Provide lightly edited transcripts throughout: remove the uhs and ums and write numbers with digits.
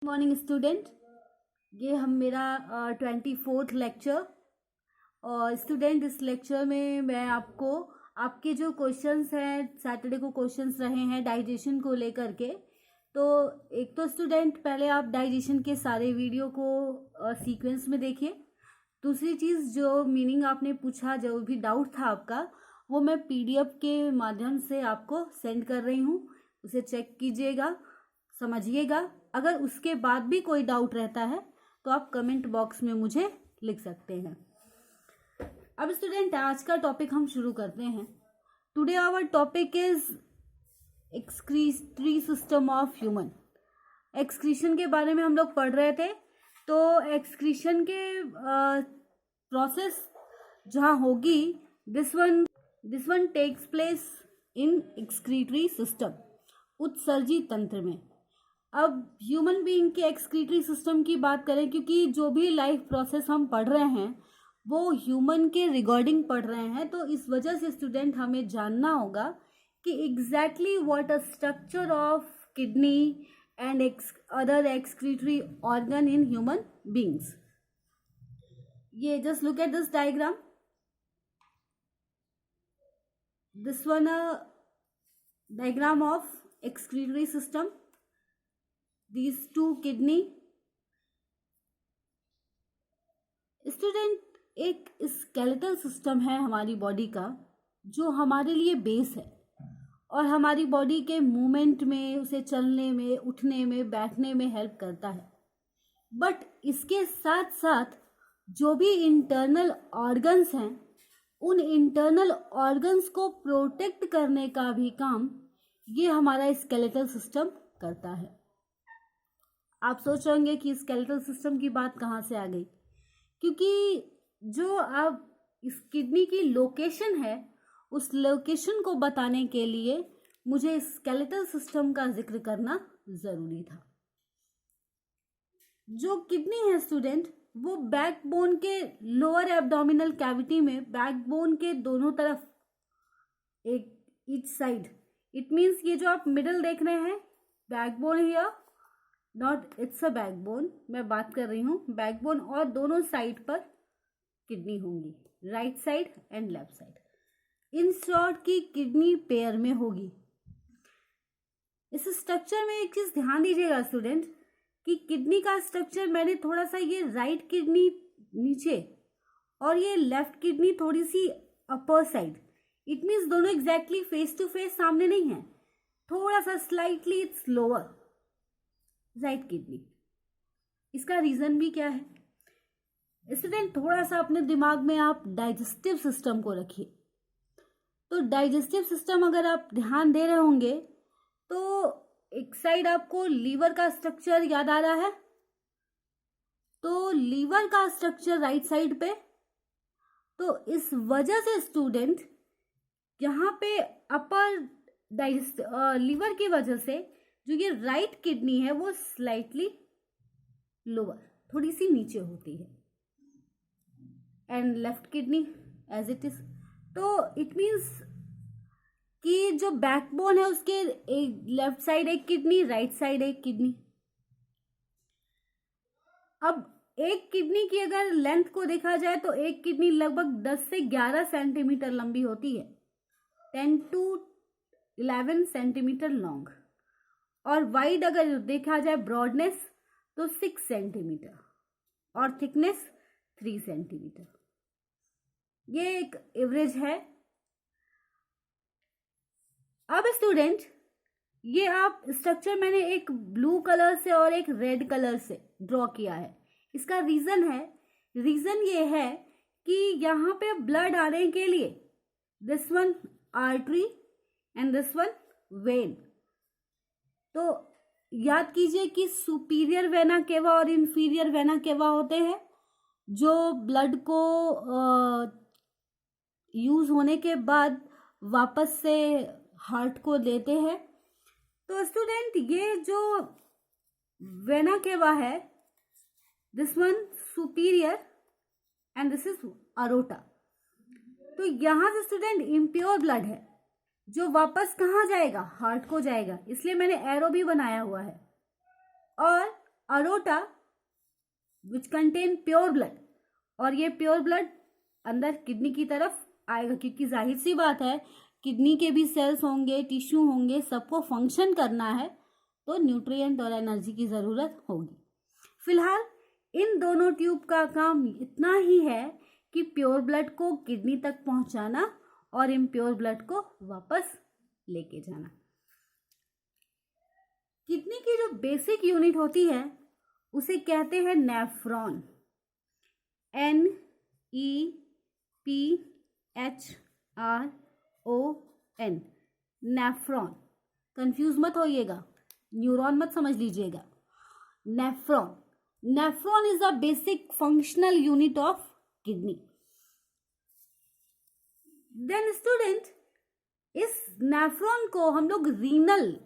Morning student, ये हम मेरा 24th लेक्चर। और स्टूडेंट, इस लेक्चर में मैं आपको आपके जो क्वेश्चंस हैं, सैटरडे को क्वेश्चंस रहे हैं डाइजेशन को लेकर के। तो एक तो स्टूडेंट, पहले आप डाइजेशन के सारे वीडियो को सीक्वेंस में देखिए। दूसरी चीज़, जो मीनिंग आपने पूछा, जो भी डाउट था आपका, वो मैं पीडीएफ के माध्यम से आपको सेंड कर रही हूँ। उसे चेक कीजिएगा, समझिएगा। अगर उसके बाद भी कोई डाउट रहता है तो आप कमेंट बॉक्स में मुझे लिख सकते हैं। अब स्टूडेंट, आज का टॉपिक हम शुरू करते हैं। Today our topic is excretory system of human. Excretion के बारे में हम लोग पढ़ रहे थे। तो एक्सक्रीशन के प्रोसेस जहाँ होगी, this one takes place in excretory system, उत्सर्जी तंत्र में। अब ह्यूमन बीइंग के एक्सक्रीटरी सिस्टम की बात करें, क्योंकि जो भी लाइफ प्रोसेस हम पढ़ रहे हैं वो ह्यूमन के रिगार्डिंग पढ़ रहे हैं, तो इस वजह से स्टूडेंट हमें जानना होगा कि exactly what a structure of kidney and other excretory organ in human beings. ये just look at this diagram. This one a diagram of excretory system, these two kidney। Student, एक स्केलेटल सिस्टम है हमारी body का, जो हमारे लिए base है और हमारी बॉडी के मूवमेंट में, उसे चलने में, उठने में, बैठने में हेल्प करता है। बट इसके साथ साथ जो भी इंटरनल ऑर्गन्स हैं, उन इंटरनल ऑर्गन्स को प्रोटेक्ट करने का भी काम ये हमारा स्केलेटल सिस्टम करता है। आप सोच रहे होंगे कि स्केलेटल सिस्टम की बात कहाँ से आ गई, क्योंकि जो आप इस किडनी की लोकेशन है, उस लोकेशन को बताने के लिए मुझे स्केलेटल सिस्टम का जिक्र करना जरूरी था। जो किडनी है स्टूडेंट, वो बैकबोन के लोअर एब्डोमिनल कैविटी में, बैकबोन के दोनों तरफ, एक ईच साइड, इट मीन्स ये जो आप मिडल देख रहे हैं, backbone here, not it's a backbone, मैं बात कर रही हूँ बैकबोन, और दोनों साइड पर किडनी होंगी, right side and left side. In short की किडनी पेयर में होगी। इस स्ट्रक्चर में एक चीज ध्यान दीजिएगा स्टूडेंट, कि किडनी का स्ट्रक्चर मैंने थोड़ा सा, ये राइट किडनी नीचे और ये लेफ्ट किडनी थोड़ी सी अपर साइड, इट मीन्स दोनों एग्जैक्टली फेस टू फेस सामने नहीं है, थोड़ा सा slightly it's lower right kidney. इसका रीजन भी क्या है स्टूडेंट? थोड़ा सा अपने दिमाग में आप डाइजेस्टिव सिस्टम को रखिए। तो डाइजेस्टिव सिस्टम अगर आप ध्यान दे रहे होंगे तो एक साइड आपको लीवर का स्ट्रक्चर याद आ रहा है, तो लीवर का स्ट्रक्चर राइट साइड पे। तो इस वजह से स्टूडेंट, यहाँ पे अपर लीवर की वजह से जो ये राइट किडनी है वो स्लाइटली लोअर, थोड़ी सी नीचे होती है, and left kidney as it is. तो इट मीन्स कि जो बैकबोन है उसके एक लेफ्ट साइड एक किडनी, राइट साइड एक किडनी। अब एक किडनी की अगर लेंथ को देखा जाए तो एक किडनी लगभग 10 से 11 सेंटीमीटर लंबी होती है, 10 to 11 सेंटीमीटर लॉन्ग। और वाइड अगर देखा जाए, ब्रॉडनेस, तो 6 सेंटीमीटर और थिकनेस 3 सेंटीमीटर। ये एक एवरेज है। अब स्टूडेंट, ये आप स्ट्रक्चर मैंने एक ब्लू कलर से और एक रेड कलर से ड्रॉ किया है। इसका रीजन ये है कि यहाँ पे ब्लड आने के लिए this one artery and this one when. तो याद कीजिए कि सुपीरियर वेना केवा और इंफीरियर वेना केवा होते हैं, जो ब्लड को यूज होने के बाद वापस से हार्ट को देते हैं। तो स्टूडेंट, ये जो वेना केवा है, this one superior and this is aorta. तो यहां से स्टूडेंट इम्प्योर ब्लड है जो वापस कहाँ जाएगा, हार्ट को जाएगा, इसलिए मैंने एरो भी बनाया हुआ है। और aorta which contain pure blood, और ये प्योर ब्लड अंदर किडनी की तरफ आएगा, क्योंकि जाहिर सी बात है किडनी के भी सेल्स होंगे, टिश्यू होंगे, सबको फंक्शन करना है, तो न्यूट्रिएंट और एनर्जी की ज़रूरत होगी। फिलहाल इन दोनों ट्यूब का काम इतना ही है कि प्योर ब्लड को किडनी तक पहुंचाना और इम्प्योर ब्लड को वापस लेके जाना। किडनी की जो बेसिक यूनिट होती है उसे कहते हैं नेफ्रॉन, NEPHRON, नेफ्रॉन। कंफ्यूज मत होइएगा, न्यूरॉन मत समझ लीजिएगा। Nephron is the basic functional unit of kidney. Then student, इस नेफ्रॉन को हम लोग रीनल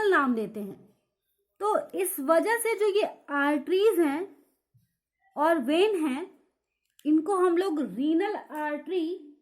नाम देते हैं। तो इस वजह से जो ये आर्टरीज हैं और वेन हैं, इनको हम लोग renal artery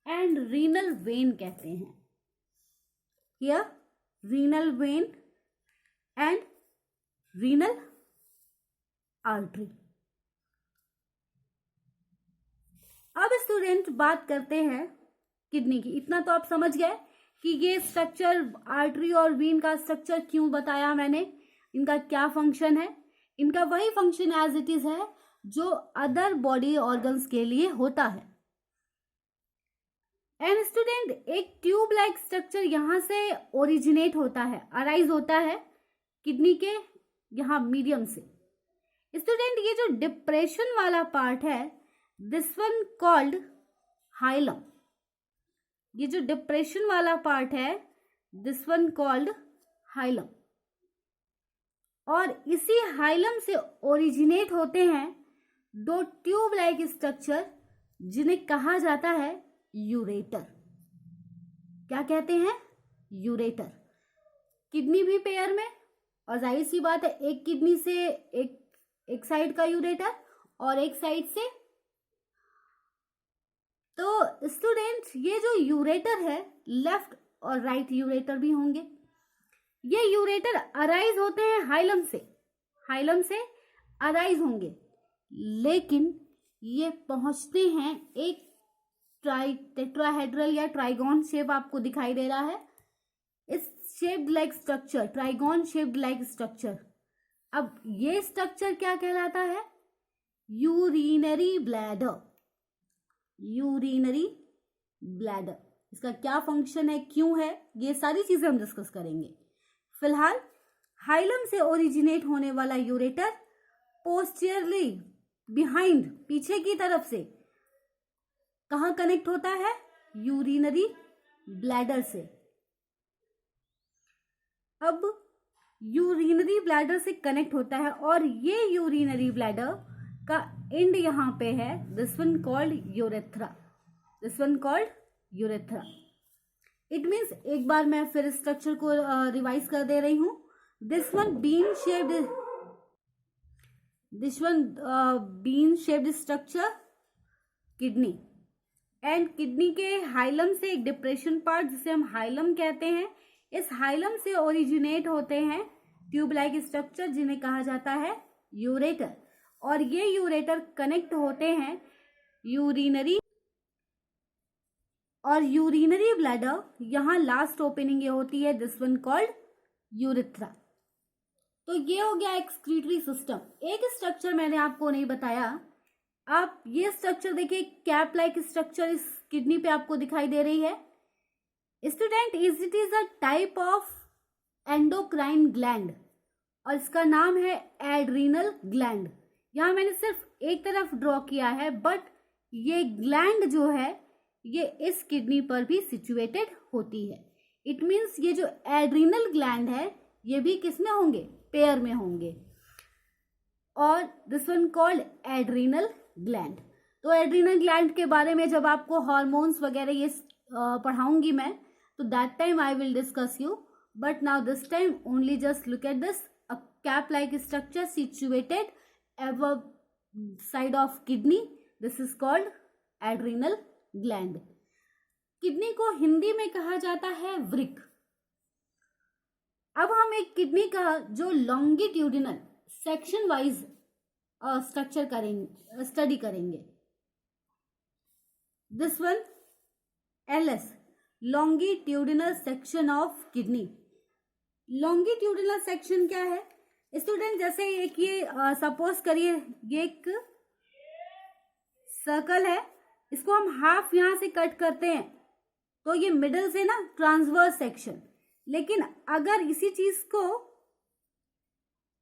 and renal vein कहते हैं। या renal vein and renal artery. अब स्टूडेंट बात करते हैं किडनी की। इतना तो आप समझ गए कि ये स्ट्रक्चर, आर्टरी और वेन का स्ट्रक्चर क्यों बताया मैंने, इनका क्या फंक्शन है। इनका वही फंक्शन एज इट इज है जो अदर बॉडी ऑर्गन्स के लिए होता है। एंड स्टूडेंट, एक ट्यूब लाइक स्ट्रक्चर यहां से ओरिजिनेट होता है, अराइज होता है किडनी के यहां मीडियम से। स्टूडेंट, ये जो डिप्रेशन वाला पार्ट है, दिस वन कॉल्ड हाइलम। ये जो डिप्रेशन वाला पार्ट है, दिस वन कॉल्ड हाइलम। और इसी हाइलम से ओरिजिनेट होते हैं दो ट्यूब लाइक स्ट्रक्चर जिन्हें कहा जाता है यूरेटर। क्या कहते हैं? यूरेटर। किडनी भी पेयर में, और जाहिर सी बात है एक किडनी से एक साइड का यूरेटर और एक साइड से। तो स्टूडेंट, ये जो यूरेटर है, लेफ्ट और राइट यूरेटर भी होंगे। ये यूरेटर अराइज होते हैं हाइलम से अराइज होंगे, लेकिन ये पहुंचते हैं एक टेट्राहेड्रल या ट्राइगोन शेप आपको दिखाई दे रहा है, इस shaped like structure, trigon shaped like structure. अब ये स्ट्रक्चर क्या कहलाता है? Urinary bladder. यूरिनरी ब्लैडर, इसका क्या फंक्शन है, क्यों है, ये सारी चीजें हम डिस्कस करेंगे। फिलहाल हाइलम से ओरिजिनेट होने वाला यूरेटर पोस्टीरियरली बिहाइंड, पीछे की तरफ से कहां कनेक्ट होता है? यूरिनरी ब्लैडर से। अब यूरिनरी ब्लैडर से कनेक्ट होता है और ये यूरिनरी ब्लैडर का एंड यहां पे है, this one called urethra. This one called urethra. It means, एक बार मैं फिर स्ट्रक्चर को रिवाइज कर दे रही हूं। This one bean shaped structure kidney, and kidney के हाइलम से एक डिप्रेशन पार्ट जिसे हम हाइलम कहते हैं, इस हाइलम से ओरिजिनेट होते हैं ट्यूब लाइक स्ट्रक्चर जिन्हें कहा जाता है यूरेटर। और ये यूरेटर कनेक्ट होते हैं यूरिनरी ब्लैडर। यहां लास्ट ओपनिंग ये होती है, दिस वन कॉल्ड यूरेथ्रा। तो ये हो गया एक्सक्रीटरी सिस्टम। एक स्ट्रक्चर मैंने आपको नहीं बताया, आप ये स्ट्रक्चर देखिए, कैप लाइक स्ट्रक्चर इस किडनी पे आपको दिखाई दे रही है। Student, it is a type of endocrine gland और इसका नाम है एड्रीनल ग्लैंड। यहां मैंने सिर्फ एक तरफ ड्रॉ किया है, बट ये ग्लैंड जो है ये इस किडनी पर भी सिचुएटेड होती है। इट मीन्स ये जो एड्रीनल ग्लैंड है ये भी किसमें होंगे? पेयर में होंगे। और this one called adrenal gland. तो एड्रीनल ग्लैंड के बारे में जब आपको हार्मोन्स वगैरह ये पढ़ाऊंगी मैं, तो that time I will discuss you, but now this time only just look at this, a cap like structure situated above side of kidney. This is called adrenal gland. Kidney को हिंदी में कहा जाता है वृक्क। अब हम एक किडनी का जो लॉन्गिट्यूडिनल सेक्शन वाइज स्ट्रक्चर करेंगे, स्टडी करेंगे। This one LS, longitudinal section of kidney. Longitudinal section क्या है स्टूडेंट? जैसे एक ये सपोज करिए ये एक सर्कल है, इसको हम हाफ यहां से कट करते हैं तो ये मिडल से ना ट्रांसवर्स सेक्शन। लेकिन अगर इसी चीज को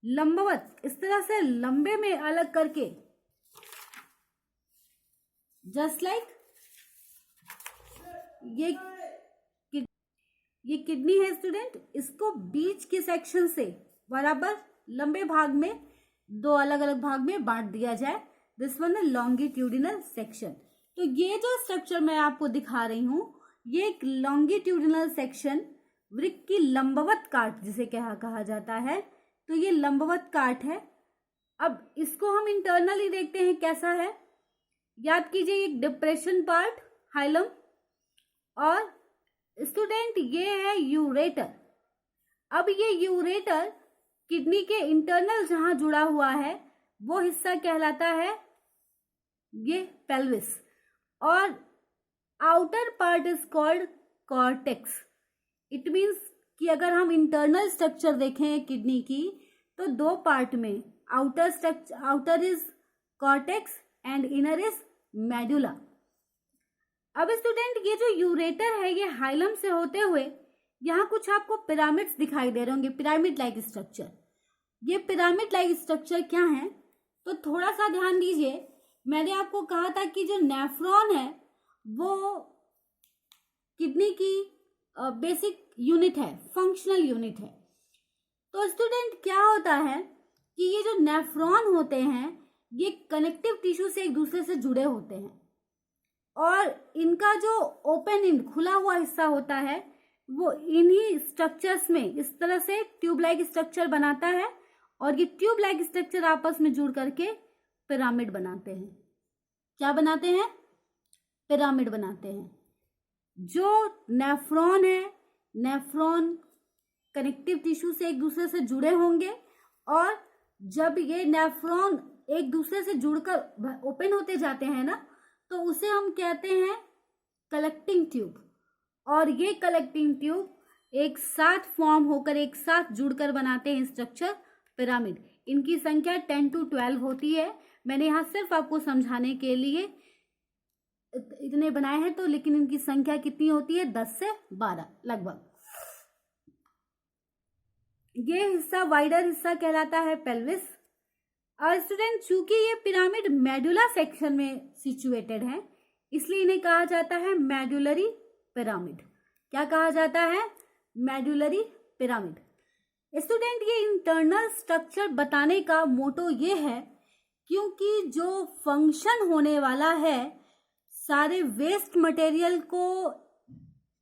लंबवत इस तरह से लंबे में अलग करके, जस्ट लाइक ये किडनी है स्टूडेंट, इसको बीच के सेक्शन से बराबर लंबे भाग में दो अलग अलग भाग में बांट दिया जाए। दिस वन है लॉन्गिट्यूडिनल सेक्शन। तो ये जो स्ट्रक्चर मैं आपको दिखा रही हूं, ये एक लॉन्गिट्यूडिनल सेक्शन, वृक्क की लंबवत काट जिसे कहा जाता है, तो ये लंबवत काट है। अब इसको हम इंटरनली देखते हैं कैसा है। याद कीजिए एक डिप्रेशन पार्ट हाइलम, और स्टूडेंट ये है यूरेटर। अब ये यूरेटर किडनी के इंटरनल जहां जुड़ा हुआ है वो हिस्सा कहलाता है ये पेल्विस, और outer part is called cortex. It means कि अगर हम इंटरनल स्ट्रक्चर देखें किडनी की तो दो पार्ट में, outer is cortex and inner is medulla. अब स्टूडेंट ये जो यूरेटर है ये हाइलम से होते हुए यहाँ कुछ आपको पिरामिड्स दिखाई दे रहे होंगे, पिरामिड लाइक स्ट्रक्चर। ये पिरामिड लाइक स्ट्रक्चर क्या है तो थोड़ा सा ध्यान दीजिए। मैंने आपको कहा था कि जो नेफ्रॉन है वो किडनी की बेसिक यूनिट है, फंक्शनल यूनिट है। तो स्टूडेंट क्या होता है कि ये जो नेफ्रॉन होते हैं ये कनेक्टिव टिश्यू से एक दूसरे से जुड़े होते हैं, और इनका जो ओपन एंड खुला हुआ हिस्सा होता है वो इन्हीं स्ट्रक्चर्स में इस तरह से ट्यूब लाइक स्ट्रक्चर बनाता है, और ये ट्यूब लाइक स्ट्रक्चर आपस में जुड़ करके पिरामिड बनाते हैं। क्या बनाते हैं? पिरामिड बनाते हैं। जो नेफ्रॉन है, नेफ्रॉन कनेक्टिव टिश्यू से एक दूसरे से जुड़े होंगे, और जब ये नेफ्रॉन एक दूसरे से जुड़कर ओपन होते जाते हैं ना, तो उसे हम कहते हैं कलेक्टिंग ट्यूब। और ये कलेक्टिंग ट्यूब एक साथ फॉर्म होकर एक साथ जुड़कर बनाते हैं स्ट्रक्चर पिरामिड। इनकी संख्या 10 to 12 होती है। मैंने यहाँ सिर्फ आपको समझाने के लिए इतने बनाए हैं, तो लेकिन इनकी संख्या कितनी होती है? 10 से 12 लगभग। ये हिस्सा वाइडर हिस्सा कहलाता है पेल्विस। और स्टूडेंट चूंकि ये पिरामिड मेडुला सेक्शन में सिचुएटेड है, इसलिए इन्हें कहा जाता है मेडुलरी पिरामिड। क्या कहा जाता है? Medullary pyramid. स्टूडेंट ये इंटरनल स्ट्रक्चर बताने का मोटो ये है क्योंकि जो फंक्शन होने वाला है सारे वेस्ट मटेरियल को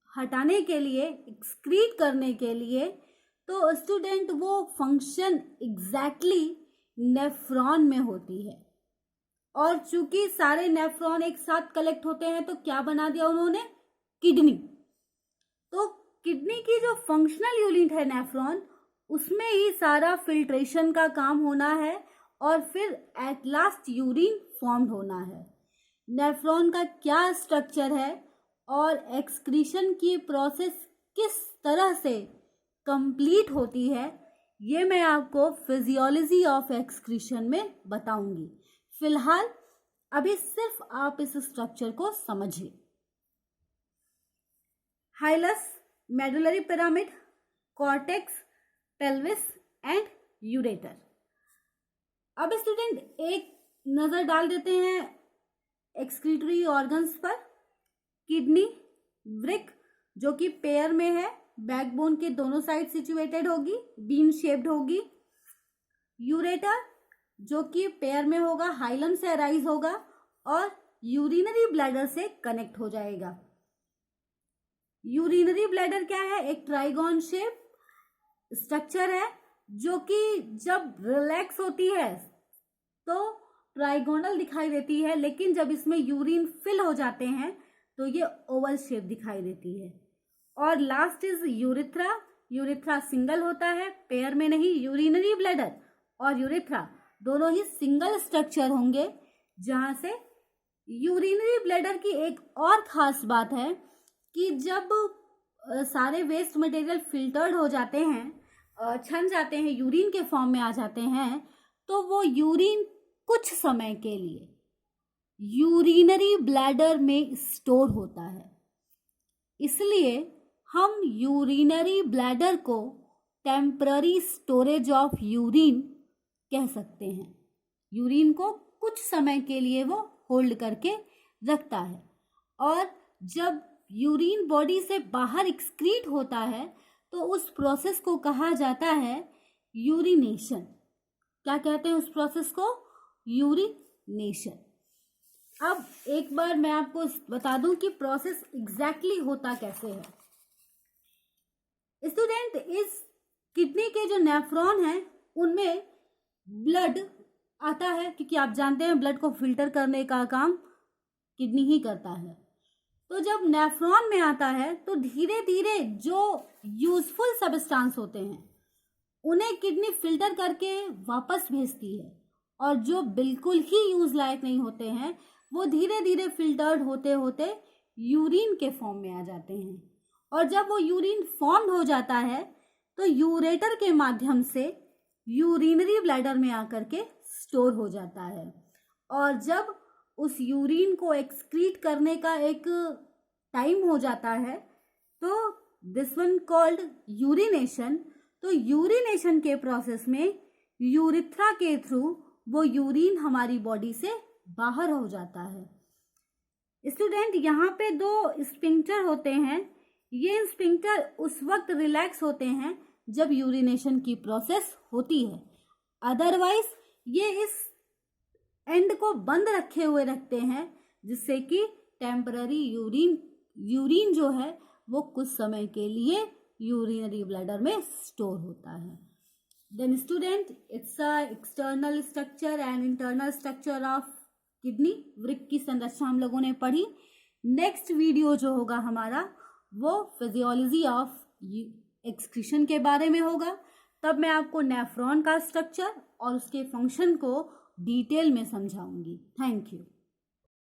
हटाने के लिए, एक्सक्रीट करने के लिए, तो स्टूडेंट वो फंक्शन एग्जैक्टली नेफ्रॉन में होती है। और चूंकि सारे नेफ्रॉन एक साथ कलेक्ट होते हैं तो क्या बना दिया उन्होंने? किडनी। तो किडनी की जो फंक्शनल यूनिट है नेफ्रॉन, उसमें ही सारा फिल्ट्रेशन का काम होना है और फिर एट लास्ट यूरिन फॉर्म्ड होना है। नेफ्रॉन का क्या स्ट्रक्चर है और एक्सक्रीशन की प्रोसेस किस तरह से कंप्लीट होती है, ये मैं आपको फिजियोलॉजी ऑफ एक्सक्रीशन में बताऊंगी। फिलहाल अभी सिर्फ आप इस स्ट्रक्चर को समझिए। Hilus, medullary pyramid, cortex, pelvis and ureter. अब स्टूडेंट एक नजर डाल देते हैं एक्सक्रीटरी ऑर्गन्स पर। किडनी, वृक्क जो कि पेयर में है, बैकबोन के दोनों साइड सिचुएटेड होगी, बीन शेप्ड होगी। यूरेटर जो कि पेयर में होगा, हाइलम से अराइज होगा और यूरिनरी ब्लैडर से कनेक्ट हो जाएगा। यूरिनरी ब्लैडर क्या है? एक ट्राइगोन शेप स्ट्रक्चर है जो कि जब रिलैक्स होती है तो ट्राइगोनल दिखाई देती है, लेकिन जब इसमें यूरिन फिल हो जाते हैं तो ये ओवल शेप दिखाई देती है। और last is urethra urethra single होता है, पेयर में नहीं। यूरिनरी ब्लैडर और यूरिथ्रा दोनों ही सिंगल स्ट्रक्चर होंगे, जहां से यूरिनरी ब्लैडर की एक और खास बात है कि जब सारे वेस्ट मटेरियल फिल्टर्ड हो जाते हैं, छन जाते हैं, यूरिन के फॉर्म में आ जाते हैं, तो वो यूरिन कुछ समय के लिए यूरिनरी ब्लैडर में स्टोर होता है। इसलिए हम यूरिनरी ब्लैडर को टेम्पररी स्टोरेज ऑफ यूरिन कह सकते हैं। यूरिन को कुछ समय के लिए वो होल्ड करके रखता है, और जब यूरिन बॉडी से बाहर एक्सक्रीट होता है तो उस प्रोसेस को कहा जाता है यूरिनेशन। क्या कहते हैं उस प्रोसेस को? यूरिनेशन। अब एक बार मैं आपको बता दूं कि प्रोसेस एग्जैक्टली होता कैसे है। स्टूडेंट, इस किडनी के जो नेफ्रॉन हैं उनमें ब्लड आता है, क्योंकि आप जानते हैं ब्लड को फिल्टर करने का काम किडनी ही करता है। तो जब नेफ्रॉन में आता है तो धीरे धीरे जो यूजफुल सब्सटेंस होते हैं उन्हें किडनी फिल्टर करके वापस भेजती है, और जो बिल्कुल ही यूज लायक नहीं होते हैं वो धीरे धीरे फिल्टर्ड होते होते यूरिन के फॉर्म में आ जाते हैं। और जब वो यूरिन फॉर्म हो जाता है तो यूरेटर के माध्यम से यूरिनरी ब्लैडर में आकर के स्टोर हो जाता है। और जब उस यूरिन को एक्सक्रीट करने का एक टाइम हो जाता है तो दिस वन कॉल्ड यूरिनेशन। तो यूरिनेशन के प्रोसेस में यूरिथ्रा के थ्रू वो यूरिन हमारी बॉडी से बाहर हो जाता है। स्टूडेंट, यहाँ पे दो स्फिंक्टर होते हैं। ये स्फिंक्टर उस वक्त रिलैक्स होते हैं जब यूरिनेशन की प्रोसेस होती है, अदरवाइज ये इस एंड को बंद रखे हुए रखते हैं, जिससे कि टेम्पररी यूरिन जो है वो कुछ समय के लिए यूरिनरी ब्लैडर में स्टोर होता है। Then student, it's a external structure and internal structure of kidney. वृक्क की संरचना हम लोगों ने पढ़ी। नेक्स्ट वीडियो जो होगा हमारा वो फिजियोलॉजी ऑफ एक्सक्रीशन के बारे में होगा। तब मैं आपको नेफ्रॉन का स्ट्रक्चर और उसके फंक्शन को डिटेल में समझाऊंगी। Thank you.